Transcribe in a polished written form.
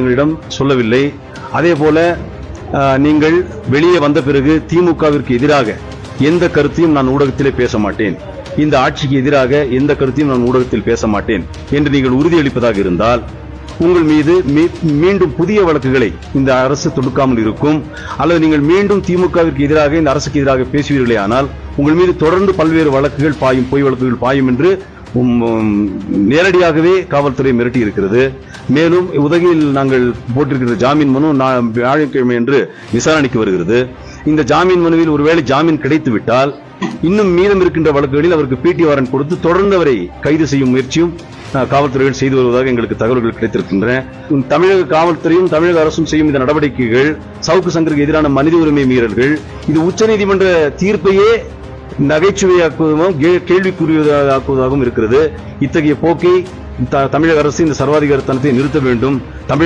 எங்களிடம் சொல்லவில்லை. அதே போல நீங்கள் வெளியே வந்த பிறகு திமுகவிற்கு எதிராக எந்த கருத்தையும் நான் ஊடகத்திலே பேச மாட்டேன், இந்த ஆட்சிக்கு எதிராக எந்த கருத்தையும் நான் ஊடகத்தில் பேச மாட்டேன் என்று நீங்கள் உறுதியளிப்பதாக இருந்தால் உங்கள் மீது மீண்டும் புதிய வழக்குகளை இந்த அரசு தொடுக்காமல் இருக்கும். அல்லது நீங்கள் மீண்டும் திமுகவிற்கு எதிராக இந்த அரசுக்கு எதிராக பேசுவீர்களே ஆனால் உங்கள் மீது தொடர்ந்து பல்வேறு வழக்குகள் பாயும், பொய் வழக்குகள் பாயும் என்று நேரடியாகவே காவல்துறை மிரட்டி இருக்கிறது. மேலும் உதகையில் நாங்கள் போட்டிருக்கிற ஜாமீன் மனு வியாழக்கிழமை என்று விசாரணைக்கு வருகிறது. இந்த ஜாமீன் மனுவில் ஒருவேளை ஜாமீன் கிடைத்துவிட்டால் இன்னும் மீதம் இருக்கின்ற வழக்குகளில் அவருக்கு பிடி வாரண்ட் கொடுத்து தொடர்ந்து அவரை கைது செய்யும் முயற்சியும் காவல்துறைகள் செய்து வருவதாக எங்களுக்கு தகவல்கள் கிடைத்திருக்கின்றன. தமிழக காவல்துறையும் தமிழக அரசும் செய்யும் இந்த நடவடிக்கைகள் சவுக்கு சங்கருக்கு எதிரான மனித உரிமை மீறல்கள். இது உச்சநீதிமன்ற தீர்ப்பையே நகைச்சுவையாக்குவதும் கேள்விக்குரியதாக்குவதாகவும் இருக்கிறது. இத்தகைய போக்கை தமிழக அரசு இந்த சர்வாதிகாரத்தனத்தை நிறுத்த வேண்டும். தமிழக